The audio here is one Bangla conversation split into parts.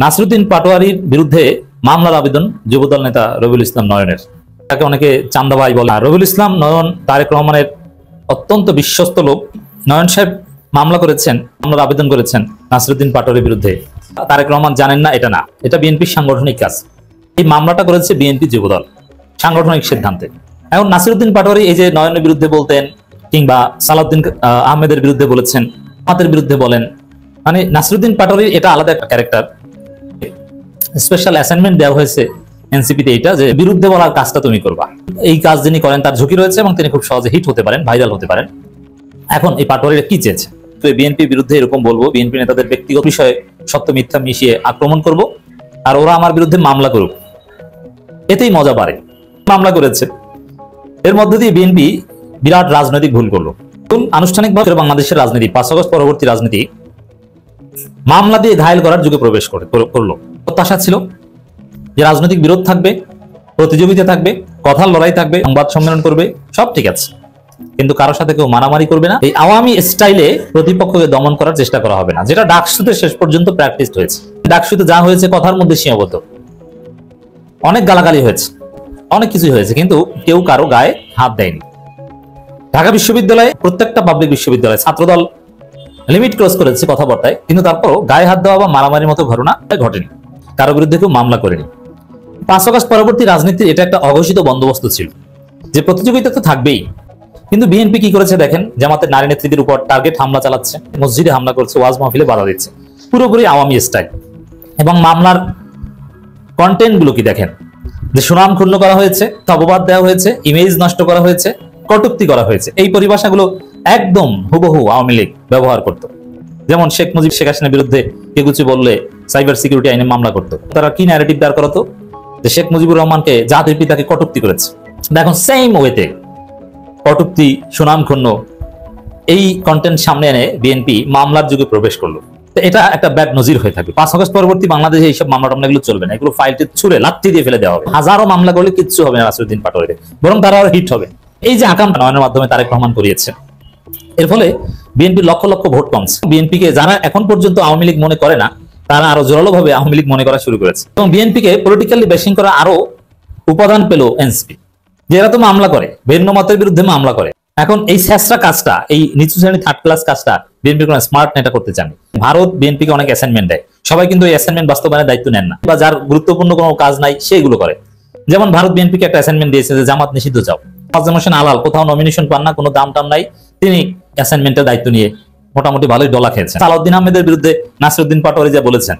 নাসিরউদ্দিন পাটোয়ারির বিরুদ্ধে মামলার আবেদন যুবদল নেতা রবিউল ইসলাম নয়নের। তাকে অনেকে চান্দা ভাই বলে। রবিউল ইসলাম নয়ন তারেক রহমানের অত্যন্ত বিশ্বস্ত লোক। নয়ন সাহেব মামলা করেছেন, মামলার আবেদন করেছেন নাসিরউদ্দিন পাটোয়ারির বিরুদ্ধে। তারেক রহমান জানেন না এটা না, এটা বিএনপির সাংগঠনিক কাজ। এই মামলাটা করেছে বিএনপি যুবদল সাংগঠনিক সিদ্ধান্তে। এখন নাসিরউদ্দিন পাটোয়ারি এই যে নয়নের বিরুদ্ধে বলতেন, কিংবা সালাউদ্দিন আহমেদের বিরুদ্ধে বলেছেন, আমাদের বিরুদ্ধে বলেন, মানে নাসিরউদ্দিন পাটোয়ারির এটা আলাদা একটা ক্যারেক্টার। স্পেশাল অ্যাসাইনমেন্ট দেওয়া হয়েছে এনসিপিতে, এটা যে বিরুদ্ধে বলার কাজটা তুমি করবা। এই কাজ যিনি করেন তার ঝুঁকি রয়েছে এবং তিনি খুব সহজে হিট হতে পারেন, ভাইরাল হতে পারেন। এখন এই পাটোয়ারিরা কি চেয়েছে? তো বিএনপির বিরুদ্ধে এরকম বলবো, বিএনপি নেতাদের ব্যক্তিগত বিষয়ে সত্য মিথ্যা মিশিয়ে আক্রমণ করব, আর ওরা আমার বিরুদ্ধে মামলা করুক, এতেই মজা পারে। মামলা করেছে, এর মধ্য দিয়ে বিএনপি বিরাট রাজনৈতিক ভুল করলো। আনুষ্ঠানিকভাবে বাংলাদেশের রাজনীতি 5 আগস্ট পরবর্তী রাজনীতি মামলা দিয়ে ঘায়েল করার যুগে প্রবেশ করলো। প্রত্যাশা ছিল যে রাজনৈতিক বিরোধ থাকবে, প্রতিযোগিতা থাকবে, কথার লড়াই থাকবে, সংবাদ সম্মেলন করবে, সব ঠিক আছে, কিন্তু কারোর সাথে কেউ মারামারি করবে না। এই আওয়ামী স্টাইলে প্রতিপক্ষকে দমন করার চেষ্টা করা হবে না, যেটা ডাকসুতে শেষ পর্যন্ত প্র্যাকটিস হয়েছে। ডাকসুতে যা হয়েছে কথার মধ্যে সীমাবদ্ধ, অনেক গালাগালি হয়েছে, অনেক কিছুই হয়েছে, কিন্তু কেউ কারো গায়ে হাত দেয়নি। ঢাকা বিশ্ববিদ্যালয়ে প্রত্যেকটা পাবলিক বিশ্ববিদ্যালয়ে ছাত্রদল লিমিট ক্রস করেছে কথাবার্তায়, কিন্তু তারপরও গায়ে হাত দেওয়া বা মারামারির মতো ঘটনা ঘটেনি, কারো বিরুদ্ধে কেউ মামলা করেনি। 5 আগস্ট পরবর্তী রাজনীতির এটা একটা অঘোষিত বন্দোবস্ত ছিল যে প্রতিযোগিতা তো থাকবেই। কিন্তু বিএনপি কি করেছে দেখেন, জামাতের নারী নেত্রীদের উপর টার্গেট হামলা চালাচ্ছে, মসজিদে হামলা করছে, ওয়াজ মাহফিলে বাধা দিচ্ছে, পুরোপুরি আওয়ামী স্টাইল। এবং মামলার কন্টেন্ট গুলো কি দেখেন, যে সুনাম ক্ষুণ্ণ করা হয়েছে, অপবাদ দেওয়া হয়েছে, ইমেজ নষ্ট করা হয়েছে, কটূক্তি করা হয়েছে। এই পরিভাষাগুলো একদম হুবহু আওয়ামী লীগ ব্যবহার করত। যেমন শেখ মুজিব শেখ হাসিনার বিরুদ্ধে কেউ কিছু বললে সাইবার সিকিউরিটি আইনে মামলা করতো। তারা কি ন্যারেটিভ দাঁড় করাতো, যে শেখ মুজিবুর রহমানকে জাতির পিতাকে কটূক্তি করেছে। দেখুন সেম ওয়েতে কটূক্তি, সুনাম ক্ষুণ্ণ এই কন্টেন্ট সামনে এনে বিএনপি মামলার যুগে প্রবেশ করলো। এটা একটা ব্যাড নজির হয়ে থাকবে। 5 আগস্ট পরবর্তী বাংলাদেশে এইসব মামলা টামলাগুলো চলবে না, এগুলো ফাইলটি ছুড়ে লাত্তি দিয়ে ফেলে দেওয়া হবে। হাজারো মামলা করলে কিচ্ছু হবে না নাসিরউদ্দিন পাটোয়ারিদের, বরং তারা আরো হিট হবে। এই যে আকাম নয়নের মাধ্যমে তারেক রহমান করিয়েছে, এর ফলে বিএনপির লক্ষ লক্ষ ভোট কমছে। বিএনপিকে যারা এখন পর্যন্ত আওয়ামী লীগ মনে করে না, তারা আরো জোরালো ভাবে আওয়ামী লীগ মনে করা শুরু করেছে। এবং বিএনপিকে পলিটিক্যালি বেশিং করা আরো উপাদান পেল এনসিপি, যারা তো মামলা করে, ভিন্ন মতের বিরুদ্ধে মামলা করে। এখন এই শেষরা কাজটা, এই নিচু শ্রেণী থার্ড ক্লাস কাজটা বিএনপি কোনো স্মার্ট নেতা করতে চান। ভারত বিএনপিকে অনেক অ্যাসাইনমেন্ট দেয়, সবাই কিন্তু এই অ্যাসাইনমেন্ট বাস্তবায়নের দায়িত্ব নেন না, বা যার গুরুত্বপূর্ণ কোনো কাজ নাই সেগুলো করে। যেমন ভারত বিএনপিকে একটা অ্যাসাইনমেন্ট দিয়েছে যে জামাত নিষিদ্ধ চাও, ফারজানা হোসেন আলাল কোথাও নমিনেশন পান না, কোনো দাম টাম নাই, তিনি অ্যাসাইনমেন্টের দায়িত্ব নিয়ে মোটামুটি ভালোই ডলা খেয়েছেন। সালাউদ্দিন আহমেদের বিরুদ্ধে নাসিরউদ্দিন পাটোয়ারি যা বলেছেন,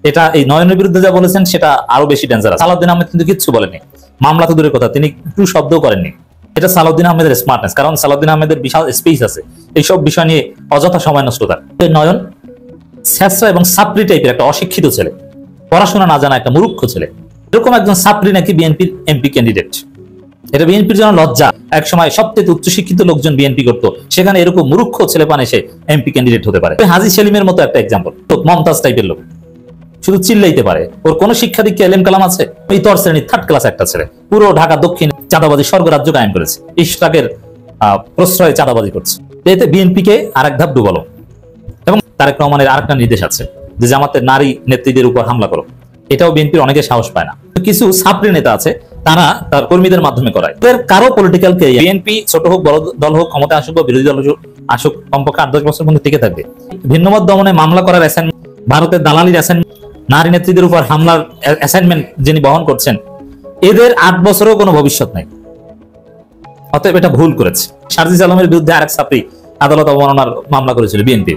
এটা এই নয়নের বিরুদ্ধে যা বলেছেন সেটা আরো বেশি ডেঞ্জারাস। সালাউদ্দিন আহমেদ কিন্তু কিচ্ছু বলেনি, মামলা তো দূরের কথা, তিনি একটু শব্দও করেননি। এটা সালাউদ্দিন আহমেদের স্মার্টনেস, কারণ সালাউদ্দিন আহমেদের বিশাল স্পেস আছে এইসব বিষয় নিয়ে অযথা সময় নষ্ট তার। নয়ন স্যাসরা এবং সাপ্রি টাইপের একটা অশিক্ষিত ছেলে, পড়াশোনা না জানা একটা মূর্খ ছেলে। এরকম একজন সাপ্রি নাকি বিএনপির এমপি ক্যান্ডিডেট, এটা বিএনপির জন্য লজ্জা। এক সময় সবচেয়ে উচ্চশিক্ষিত লোকজন বিএনপি করতো, সেখানে এরকম মূর্খ ছেলে পান এসে এমপি ক্যান্ডিডেট হতে পারে। হাজী সেলিমের মতো একটা এক্সাম্পল, মমতাজ টাইপের লোক, শুধু চিল্লাইতে পারে, ওর কোন শিক্ষা দীক্ষা এলেম কালাম আছে। এই তর শ্রেণীর থার্ড ক্লাস একটা ছেলে, পুরো ঢাকা দক্ষিণ চাঁদাবাজি স্বর্গরাজ্য কায়েম করেছে, ইশরাকের প্রশ্রয়ে চাঁদাবাজি করছে। এতে বিএনপিকে আরেক ধাপ ডুবালো। এবং তারেক রহমানের আরেকটা নির্দেশ আছে যে জামাতের নারী নেত্রীদের উপর হামলা করো, এটাও বিএনপির অনেকে সাহস পায় না। কিছু ছাত্রী নেতা আছে, তারা তার কর্মীদের মাধ্যমে করায়। কারো পলিটিক্যাল ক্যারিয়ার, বিএনপি ছোট হোক বড় দল হোক, ক্ষমতা আসুক বা বিরোধী দল আসুক, কমপক্ষে 8-10 বছর পর্যন্ত টিকে থাকবে। ভিন্নমত দমনে মামলা করার অ্যাসাইনমেন্ট, ভারতের দালালির অ্যাসাইনমেন্ট, নারী নেত্রীদের উপর হামলার অ্যাসাইনমেন্ট যিনি বহন করছেন, এদের 8 বছরেও কোনো ভবিষ্যৎ নাই। অতএব এটা ভুল করেছে। শারজিজ আলমের বিরুদ্ধে আরেক ছাত্রী আদালত অবমাননার মামলা করেছিল বিএনপি,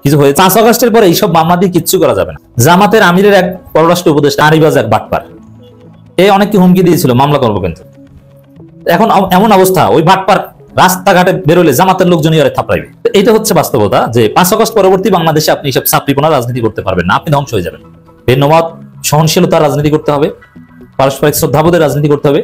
কিছু হয়েছে। 5 আগস্টের পরে এইসব মামলা দিয়ে কিচ্ছু করা যাবে না। জামাতের আমিরের এক পররাষ্ট্র উপদেষ্টা আরিবাজ এক বাটপার, এ অনেককে হুমকি দিয়েছিল মামলা করবো, কিন্তু এখন এমন অবস্থা, ওই বাটপার রাস্তাঘাটে বেরোলে জামাতের লোকজনই আরে থাপড়াইবে। এটা হচ্ছে বাস্তবতা, যে 5 আগস্ট পরবর্তী বাংলাদেশে আপনি এইসব ছাত্রীপনা রাজনীতি করতে পারবেন না, আপনি ধ্বংস হয়ে যাবেন। ভিন্নমত সহনশীলতার রাজনীতি করতে হবে, পারস্পরিক শ্রদ্ধাবোধের রাজনীতি করতে হবে।